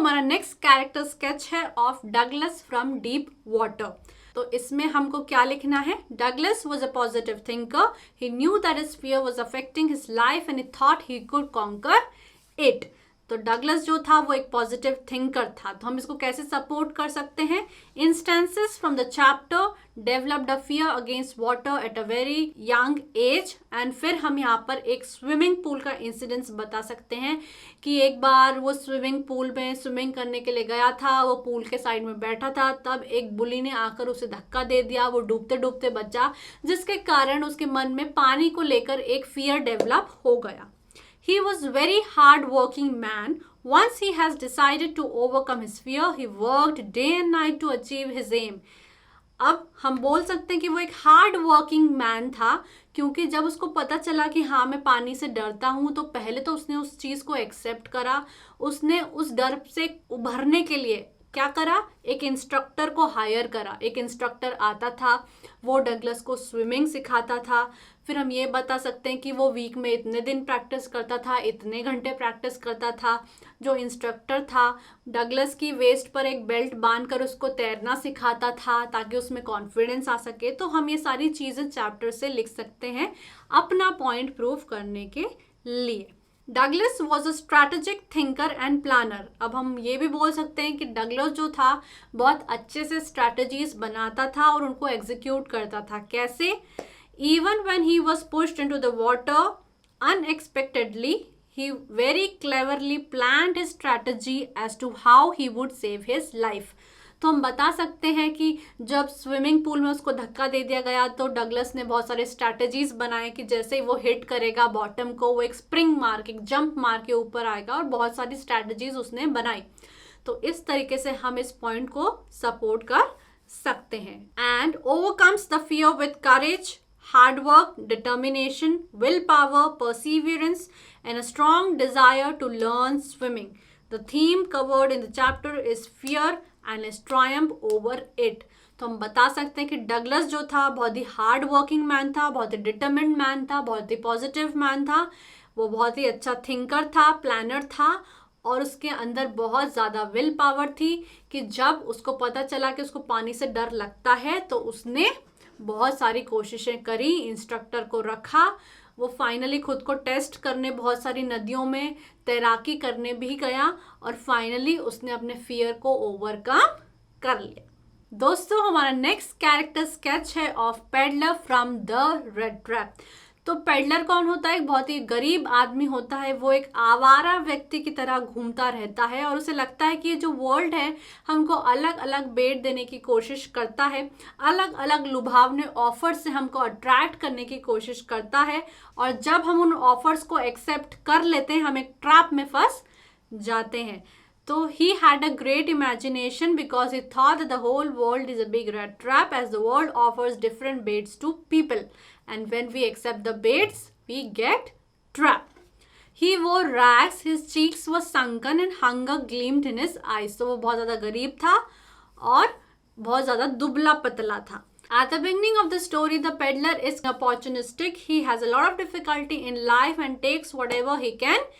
हमारा next character sketch है of Douglas from deep water. तो इसमें हमको क्या लिखना है? Douglas was a positive thinker, he knew that his fear was affecting his life and he thought he could conquer it. तो Douglas जो था वो एक पॉजिटिव थिंकर था। तो हम इसको कैसे सपोर्ट कर सकते हैं? Instances from the chapter developed a fear against water at a very young age. And फिर हम यहाँ पर एक स्विमिंग पूल का इंसिडेंस बता सकते हैं कि एक बार वो स्विमिंग पूल में स्विमिंग करने के लिए गया था, वो पूल के साइड में बैठा था, तब एक बुली ने आकर उसे धक्का दे दिया, वो डूबते डूबते बचा, जिसके कारण उसके मन में पानी को लेकर एक फियर डेवलप हो गया। He was very hard-working man. Once he has decided to overcome his fear, he worked day and night to achieve his aim. अब हम बोल सकते हैं कि वो एक हार्ड वर्किंग मैन था, क्योंकि जब उसको पता चला कि हाँ मैं पानी से डरता हूँ, तो पहले तो उसने उस चीज़ को एक्सेप्ट करा। उसने उस डर से उभरने के लिए क्या करा? एक इंस्ट्रक्टर को हायर करा। एक इंस्ट्रक्टर आता था, वो डगलस को स्विमिंग सिखाता था। फिर हम ये बता सकते हैं कि वो वीक में इतने दिन प्रैक्टिस करता था, इतने घंटे प्रैक्टिस करता था। जो इंस्ट्रक्टर था डगलस की वेस्ट पर एक बेल्ट बांधकर उसको तैरना सिखाता था ताकि उसमें कॉन्फिडेंस आ सके। तो हम ये सारी चीज़ें चैप्टर से लिख सकते हैं अपना पॉइंट प्रूव करने के लिए। Douglas was a strategic thinker and planner. अब हम ये भी बोल सकते हैं कि डगलस जो था बहुत अच्छे से स्ट्रैटेजीज बनाता था और उनको एग्जीक्यूट करता था। कैसे? Even when he was pushed into the water unexpectedly, he very cleverly planned his strategy as to how he would save his life. तो हम बता सकते हैं कि जब स्विमिंग पूल में उसको धक्का दे दिया गया तो डगलस ने बहुत सारे स्ट्रैटेजीज बनाए कि जैसे ही वो हिट करेगा बॉटम को, वो एक स्प्रिंग मार के, एक जंप मार के ऊपर आएगा, और बहुत सारी स्ट्रैटेजीज उसने बनाई। तो इस तरीके से हम इस पॉइंट को सपोर्ट कर सकते हैं। And overcomes the fear with courage, hard work, determination, willpower, perseverance, and a strong desire to learn swimming. The theme covered in the chapter is fear and his triumph over it. तो हम बता सकते हैं कि Douglas जो था बहुत ही hard working man था, बहुत ही डिटरमिन्ड मैन था, बहुत ही पॉजिटिव मैन था। वो बहुत ही अच्छा थिंकर था, प्लानर था, और उसके अंदर बहुत ज़्यादा विल पावर थी कि जब उसको पता चला कि उसको पानी से डर लगता है तो उसने बहुत सारी कोशिशें करी, इंस्ट्रक्टर को रखा, वो फाइनली खुद को टेस्ट करने बहुत सारी नदियों में तैराकी करने भी गया, और फाइनली उसने अपने फियर को ओवरकम कर लिया। दोस्तों, हमारा नेक्स्ट कैरेक्टर स्केच है of peddler from the red trap. तो पेडलर कौन होता है? एक बहुत ही गरीब आदमी होता है। वो एक आवारा व्यक्ति की तरह घूमता रहता है और उसे लगता है कि ये जो वर्ल्ड है हमको अलग अलग बेट देने की कोशिश करता है, अलग अलग लुभावने ऑफर से हमको अट्रैक्ट करने की कोशिश करता है, और जब हम उन ऑफर्स को एक्सेप्ट कर लेते हैं हम एक ट्रैप में फंस जाते हैं। तो he had a great imagination because he thought that the whole world is a big rat trap, as the world offers different baits to people, and when we accept the baits we get trapped. He wore rags, his cheeks were sunken and hunger gleamed in his eyes. तो वो बहुत ज़्यादा गरीब था और बहुत ज़्यादा दुबला पतला था। At the beginning of the story, the peddler is opportunistic. He has a lot of difficulty in life and takes whatever he can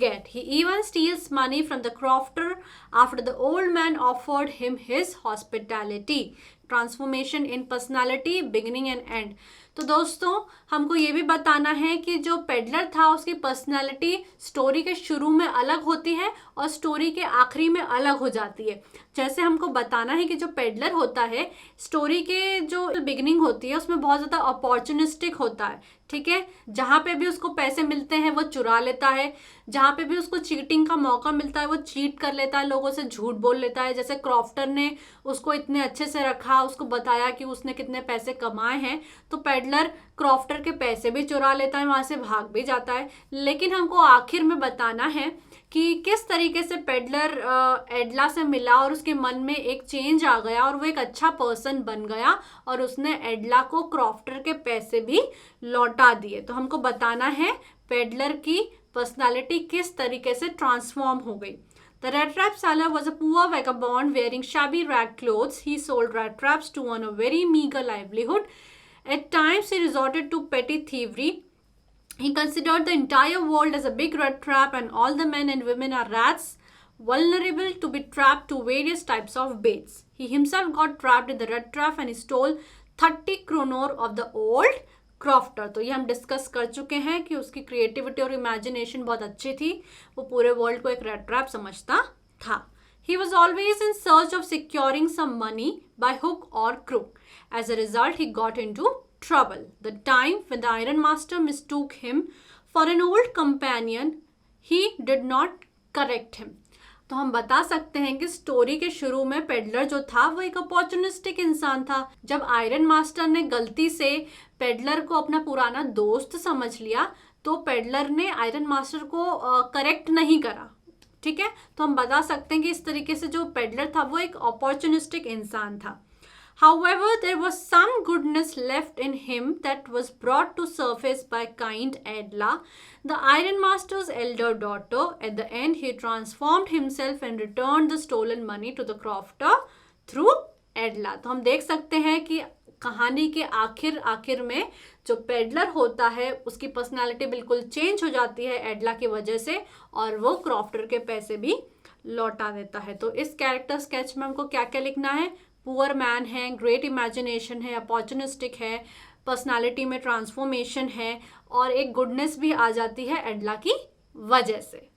get. He even steals money from the crofter after the old man offered him his hospitality. Transformation in personality, beginning and end. तो दोस्तों, हमको ये भी बताना है कि जो peddler था उसकी पर्सनालिटी स्टोरी के शुरू में अलग होती है और स्टोरी के आखिरी में अलग हो जाती है। जैसे हमको बताना है कि जो पेडलर होता है स्टोरी के जो बिगिनिंग होती है उसमें बहुत ज़्यादा अपॉर्चुनिस्टिक होता है, ठीक है। जहाँ पे भी उसको पैसे मिलते हैं वो चुरा लेता है, जहाँ पे भी उसको चीटिंग का मौका मिलता है वो चीट कर लेता है, लोगों से झूठ बोल लेता है। जैसे क्रॉफ्टर ने उसको इतने अच्छे से रखा, उसको बताया कि उसने कितने पैसे कमाए हैं, तो पेडलर क्रॉफ्टर के पैसे भी चुरा लेता है, वहाँ से भाग भी जाता है। लेकिन हमको आखिर में बताना है कि किस तरीके से पेडलर एडला से मिला और उसके मन में एक चेंज आ गया और वो एक अच्छा पर्सन बन गया और उसने एडला को क्रॉफ्टर के पैसे भी लौटा दिए। तो हमको बताना है पेडलर की पर्सनालिटी किस तरीके से ट्रांसफॉर्म हो गई। The rat trap seller was a poor vagabond wearing shabby rag clothes. He sold rat traps to earn a very meager livelihood. At times he resorted to petty thievery. He considered the entire world as a big rat trap and all the men and women are rats. vulnerable to be trapped to various types of baits. He himself got trapped in the red trap and he stole 30 kroner of the old crofter. तो ये हम discuss कर चुके हैं कि उसकी creativity और imagination बहुत अच्छी थी. वो पूरे वर्ल्ड को एक रेड ट्रैप समझता था. He was always in search of securing some money by hook or crook. As a result, he got into trouble. The time when the Iron Master mistook him for an old companion, he did not correct him. तो हम बता सकते हैं कि story के शुरू में peddler जो था वो एक अपॉर्चुनिस्टिक इंसान था. जब आयरन मास्टर ने गलती से पेडलर को अपना पुराना दोस्त समझ लिया तो पेडलर ने आयरन मास्टर को करेक्ट नहीं करा. ठीक है, तो हम बता सकते हैं कि इस तरीके से जो पेडलर था वो एक अपॉर्चुनिस्टिक इंसान था. However, there was some goodness left in him that was brought to surface by kind Edla, the Iron Master's elder daughter. At the end, he transformed himself and returned the stolen money to the crofter through Edla. तो हम देख सकते हैं कि कहानी के आखिर में जो पेडलर होता है उसकी पर्सनालिटी बिल्कुल चेंज हो जाती है एडला की वजह से और वो क्रॉफ्टर के पैसे भी लौटा देता है. तो इस कैरेक्टर स्केच में हमको क्या क्या लिखना है? पुअर मैन है, ग्रेट इमेजिनेशन है, अपॉर्चुनिस्टिक है, पर्सनालिटी में ट्रांसफॉर्मेशन है और एक गुडनेस भी आ जाती है एडला की वजह से.